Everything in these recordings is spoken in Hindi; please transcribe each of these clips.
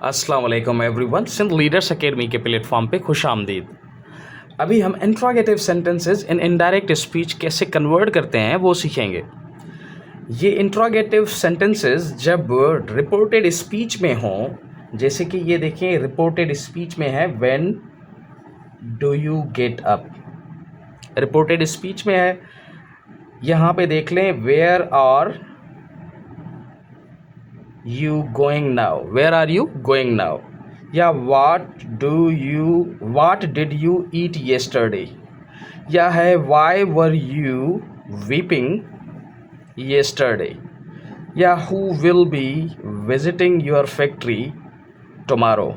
अस्सलाम वालेकुम एवरीवन। सिंध लीडर्स एकेडमी के प्लेटफॉर्म पे खुश आमदीद। अभी हम interrogative sentences in indirect speech कैसे कन्वर्ट करते हैं वो सीखेंगे। ये इंट्रोगेटिव सेंटेंसेस जब रिपोर्टेड स्पीच में हों, जैसे कि ये देखें रिपोर्टेड स्पीच में है when do you get up, reported speech में है। यहाँ पे देख लें where are you going now, where are you going now, या what did you eat yesterday, या है why were you weeping yesterday, या who will be visiting your factory tomorrow।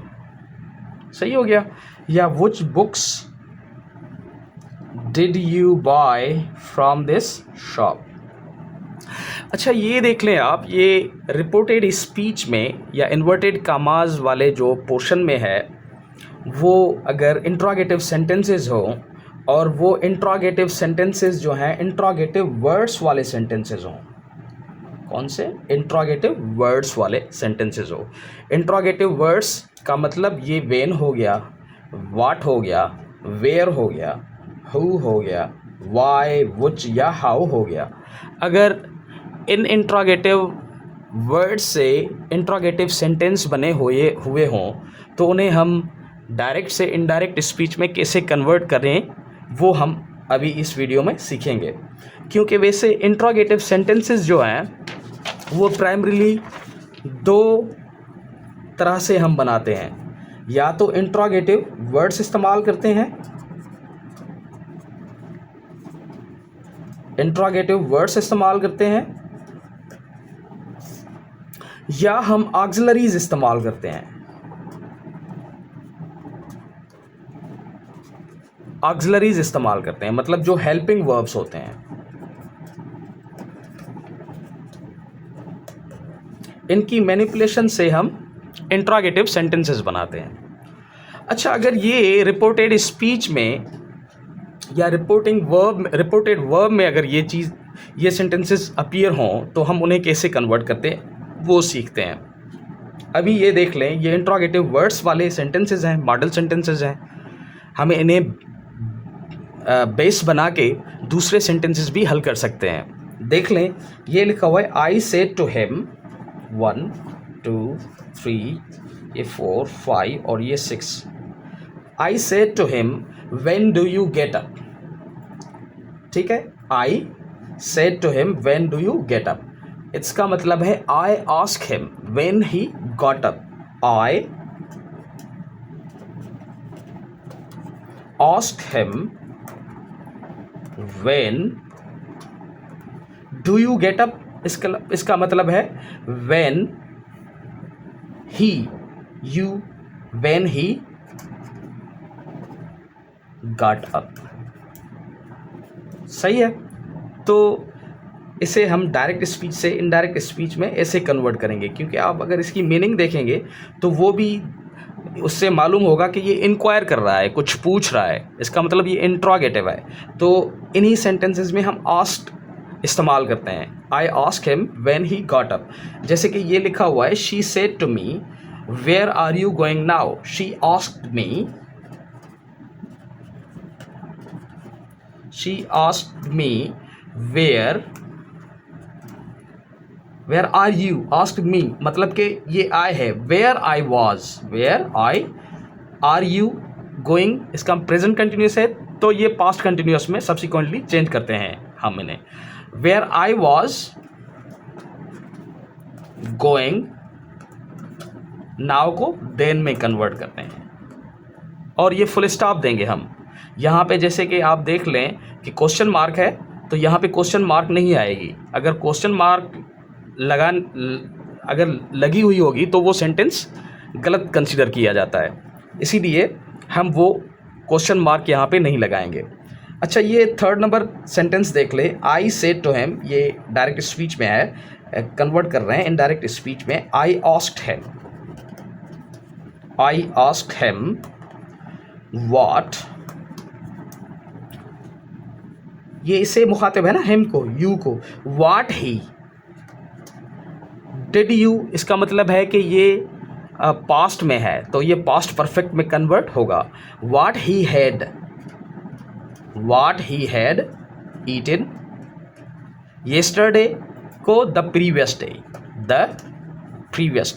सही हो गया। या which books did you buy from this shop। अच्छा, ये देख लें आप, ये रिपोर्टेड स्पीच में या इन्वर्टेड कामाज वाले जो पोर्शन में है, वो अगर इंट्रोगेटिव सेंटेंसेस हो और वो इंट्रोगेटिव सेंटेंसेस जो हैं इंट्रोगेटिव वर्ड्स वाले सेंटेंसेस हों। कौन से? इंट्रोगेटिव वर्ड्स वाले सेंटेंसेस हो। इंट्रोगेटिव वर्ड्स का मतलब ये व्हेन हो गया, व्हाट हो गया, वेयर हो गया, हु हो गया, व्हाई, व्हिच या हाउ हो गया। अगर इन इंट्रोगेटिव वर्ड से इंट्रोगेटिव सेंटेंस बने हुए हों तो उन्हें हम डायरेक्ट से इनडायरेक्ट स्पीच में कैसे कन्वर्ट करें वो हम अभी इस वीडियो में सीखेंगे। क्योंकि वैसे इंट्रोगेटिव सेंटेंसेस जो हैं वो प्राइमरीली दो तरह से हम बनाते हैं। या तो इंट्रोगेटिव वर्ड्स इस्तेमाल करते हैं, इंट्रोगेटिव वर्ड्स इस्तेमाल करते हैं, या हम ऑक्सिलरीज इस्तेमाल करते हैं। ऑक्सिलरीज इस्तेमाल करते हैं मतलब जो हेल्पिंग वर्ब्स होते हैं। इनकी मैनिपुलेशन से हम इंट्रोगेटिव सेंटेंसेस बनाते हैं। अच्छा, अगर ये रिपोर्टेड स्पीच में या रिपोर्टेड वर्ब में अगर ये सेंटेंसेस अपीयर हों तो हम उन्हें कैसे कन्वर्ट करते हैं वो सीखते हैं। अभी ये देख लें, ये इंट्रोगेटिव वर्ड्स वाले सेंटेंसेस हैं, मॉडल सेंटेंसेस हैं। हमें इन्हें बेस बना के दूसरे सेंटेंसेस भी हल कर सकते हैं। देख लें, ये लिखा हुआ है आई सेड टू हिम 1 2 3, ये 4 5 और ये 6। I said to him when do you get up. ठीक है, I said to him when do you get up. इसका मतलब है I ask him when he got up. I ask him when do you get up. इसका मतलब है व्हेन ही गॉट अप। सही है। तो इसे हम डायरेक्ट स्पीच से इनडायरेक्ट स्पीच में ऐसे कन्वर्ट करेंगे, क्योंकि आप अगर इसकी मीनिंग देखेंगे तो वो भी उससे मालूम होगा कि ये इंक्वायर कर रहा है, कुछ पूछ रहा है। इसका मतलब ये इंट्रोगेटिव है। तो इन्हीं सेंटेंसेस में हम आस्क्ड इस्तेमाल करते हैं। I ask him when he got up. जैसे कि ये लिखा हुआ है she said to me where are you going now. She asked me where are you, asked me मतलब कि ये आई है, where I was, where I are you going, इसका प्रेजेंट कंटिन्यूस है तो ये पास्ट कंटिन्यूस में सब्सिक्वेंटली चेंज करते हैं हम इन्हें। Where I was going, now को देन में कन्वर्ट करते हैं और ये फुल स्टॉप देंगे हम यहाँ पे। जैसे कि आप देख लें कि क्वेश्चन मार्क है तो यहाँ पे क्वेश्चन मार्क नहीं आएगी। अगर क्वेश्चन मार्क अगर लगी हुई होगी तो वो सेंटेंस गलत कंसीडर किया जाता है, इसीलिए हम वो क्वेश्चन मार्क यहाँ पे नहीं लगाएंगे। अच्छा, ये थर्ड नंबर सेंटेंस देख ले, आई सेड टू हिम, ये डायरेक्ट स्पीच में है, कन्वर्ट कर रहे हैं इनडायरेक्ट स्पीच में। आई आस्क्ड हिम व्हाट, ये इसे मुखातिब है ना, हिम को, यू को, व्हाट ही डिड यू, इसका मतलब है कि ये पास्ट में है तो ये पास्ट परफेक्ट में कन्वर्ट होगा। What he had eaten yesterday को the previous day, the previous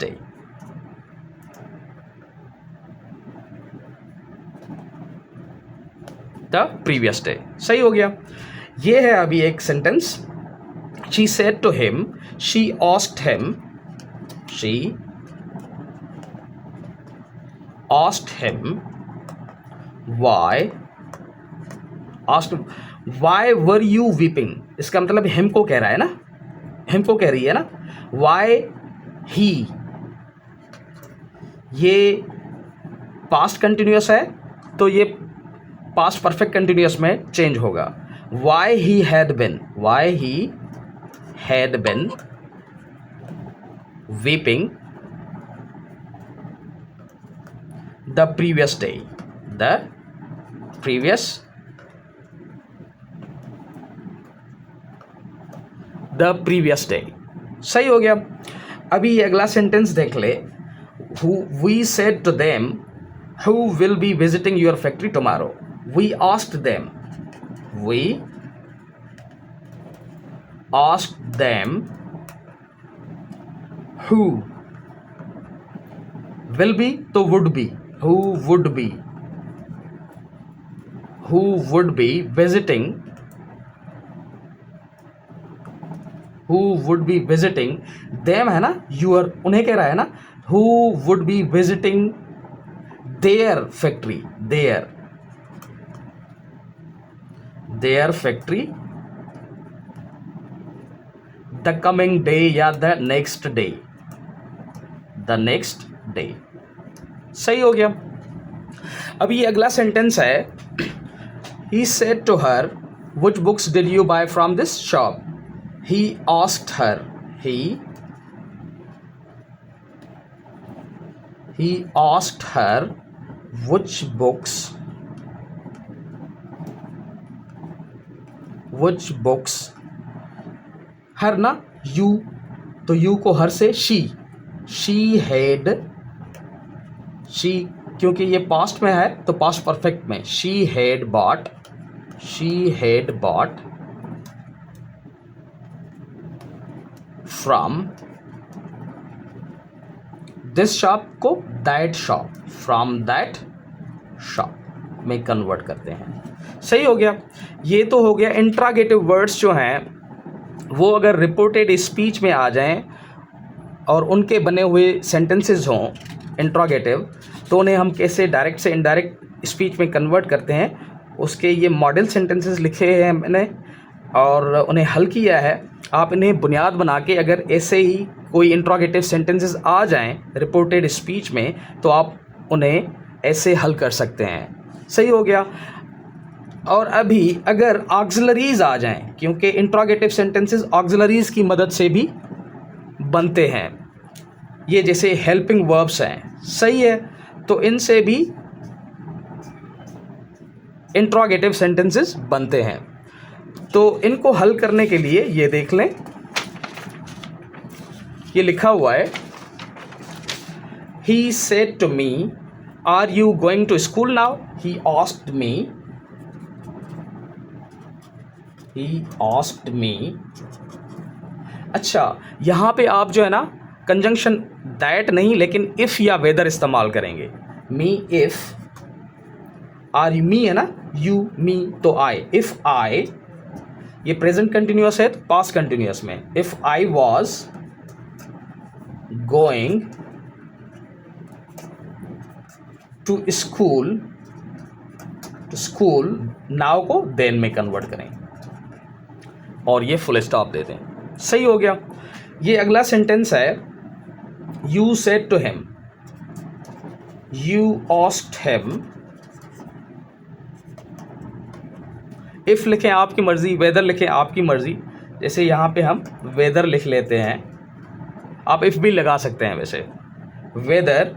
day. सही हो गया। ये है अभी एक sentence, she said to him, she asked him, why were you weeping. इसका मतलब हिम को कह रहा है ना, हिम को कह रही है ना। वाई ही, ये पास्ट कंटिन्यूअस है तो ये पास्ट परफेक्ट कंटिन्यूअस में चेंज होगा। Why he had been weeping the previous day, the previous day. सही हो गया। अभी ये अगला सेंटेंस देख ले, we said to them who will be visiting your factory tomorrow. We asked them who will be तो would be, who would be visiting them है ना, यूर उन्हें कह रहा है ना, who would be visiting their factory, there factory the coming day या द नेक्स्ट डे। सही हो गया। अभी ये अगला सेंटेंस है, he said to her which books did you buy from this shop। he asked her which books, हर ना you, तो you को हर से she क्योंकि ये पास्ट में है तो पास्ट परफेक्ट में she had bought from this shop को that shop में कन्वर्ट करते हैं। सही हो गया। ये तो हो गया। इंट्रागेटिव वर्ड्स जो हैं वो अगर रिपोर्टेड स्पीच में आ जाएं और उनके बने हुए सेंटेंसेस हों इंट्रागेटिव, तो उन्हें हम कैसे डायरेक्ट से इनडायरेक्ट स्पीच में कन्वर्ट करते हैं, उसके ये मॉडल सेंटेंसेस लिखे हैं मैंने और उन्हें हल किया है। आप इन्हें बुनियाद बना के अगर ऐसे ही कोई इंट्रोगेटिव सेंटेंसेस आ जाएं रिपोर्टेड स्पीच में तो आप उन्हें ऐसे हल कर सकते हैं। सही हो गया। और अभी अगर ऑक्सिलरीज आ जाएं, क्योंकि इंट्रोगेटिव सेंटेंसेस ऑक्सिलरीज की मदद से भी बनते हैं, ये जैसे हेल्पिंग वर्ब्स हैं, सही है, तो इनसे भी इंट्रोगेटिव सेंटेंसेस बनते हैं। तो इनको हल करने के लिए ये देख लें, ये लिखा हुआ है, he said to me are you going to school now. He asked me. अच्छा, यहाँ पे आप जो है ना कंजंक्शन दैट नहीं लेकिन इफ़ या वेदर इस्तेमाल करेंगे। मी इफ़, आर यू मी है ना, यू मी तो आई। इफ़ आई, ये प्रेजेंट कंटिन्यूअस है तो पास्ट कंटिन्यूअस में। If I was going to school, now को देन में कन्वर्ट करें और ये फुल स्टॉप दे दें। सही हो गया। ये अगला सेंटेंस है, you said to him, you asked him. If लिखें आपकी मर्ज़ी, वेदर लिखें आपकी मर्ज़ी। जैसे यहाँ पे हम वेदर लिख लेते हैं, आप इफ़ भी लगा सकते हैं। वैसे whether,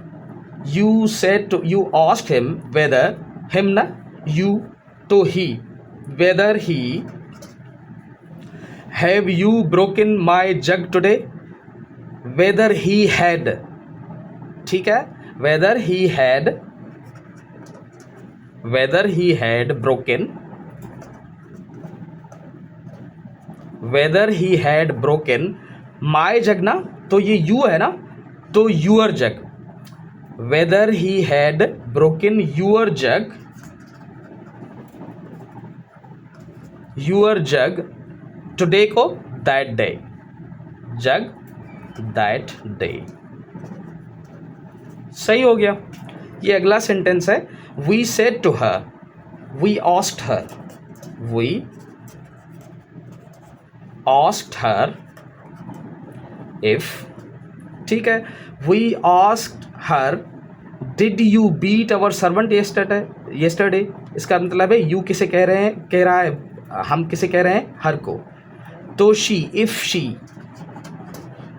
you said to, you asked him, whether, him ना, यू तो he, whether he, have you broken my jug today, whether he had ठीक है, whether he had broken my jug ना, तो ये you है ना, तो your jug, whether he had broken your jug today को that day, jug that day। सही हो गया। ये अगला सेंटेंस है, we said to her, we asked her if, ठीक है, we asked her did you beat our servant yesterday। इसका मतलब है यू किसे कह रहा है, हम किसे कह रहे हैं, हर को। तो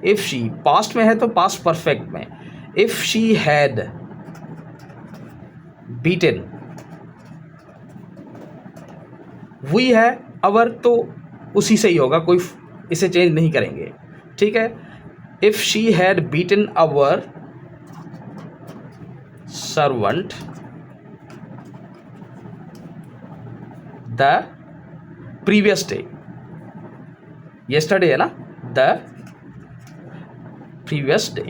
इफ शी पास्ट में है तो पास्ट परफेक्ट में, if she had beaten, we है अवर तो उसी से ही होगा, कोई इसे चेंज नहीं करेंगे, ठीक है। If she had beaten our servant the previous day, yesterday है ना, द प्रीवियस डे,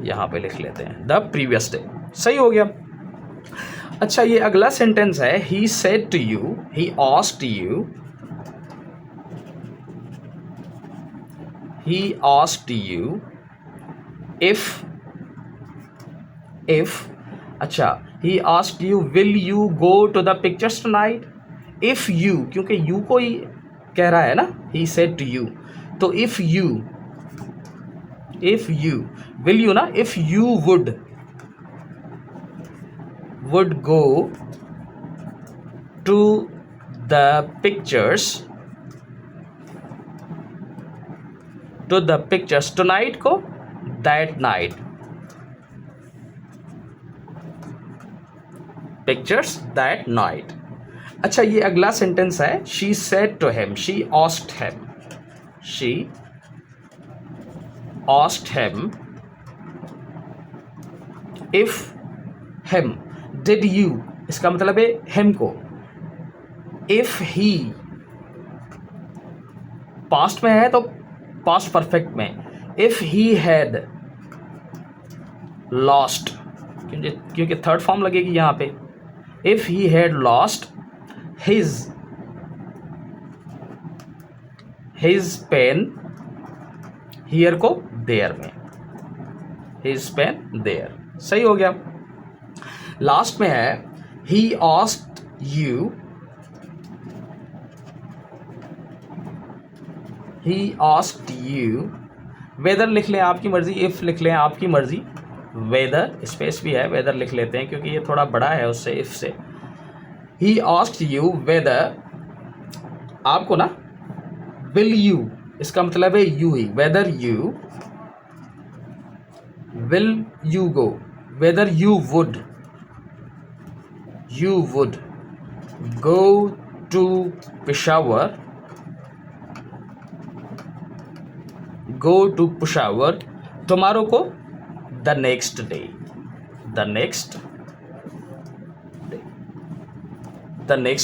यहां पे लिख लेते हैं द प्रीवियस डे। सही हो गया। अच्छा, ये अगला सेंटेंस है, he said to you, he asked you if, अच्छा, he asked you will you go to the pictures tonight. If you, क्योंकि यू को ही कह रहा है ना, ही सेड टू यू, तो इफ यू विल यू ना, if you would go to the pictures tonight को that night, pictures that night। अच्छा, ये अगला सेंटेंस है, she said to him, she asked him if him, did you, इसका मतलब है him को, if he पास्ट में है तो पास्ट परफेक्ट में, if he had lost, क्योंकि थर्ड फॉर्म लगेगी यहाँ पे, if he had lost his pen here को there में, his pen there। सही हो गया। लास्ट में है, he asked you whether लिख लें आपकी मर्जी, if लिख लें आपकी मर्जी, whether स्पेस भी है, whether लिख लेते हैं क्योंकि ये थोड़ा बड़ा है उससे, if से। he asked you whether, आपको ना will you, इसका मतलब है you he, whether will you go, whether you would go to Peshawar tomorrow को the next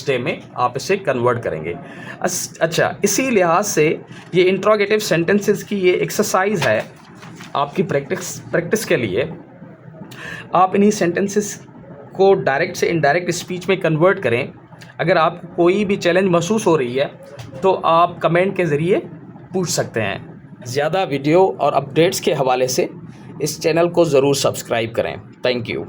day में आप इसे कन्वर्ट करेंगे। अच्छा, इसी लिहाज से ये इंट्रोगेटिव सेंटेंसेस की ये एक्सरसाइज है आपकी प्रैक्टिस के लिए। आप इन्हीं सेंटेंसेस को डायरेक्ट से इनडायरेक्ट स्पीच में कन्वर्ट करें। अगर आपको कोई भी चैलेंज महसूस हो रही है तो आप कमेंट के ज़रिए पूछ सकते हैं। ज़्यादा वीडियो और अपडेट्स के हवाले से इस चैनल को ज़रूर सब्सक्राइब करें। Thank you.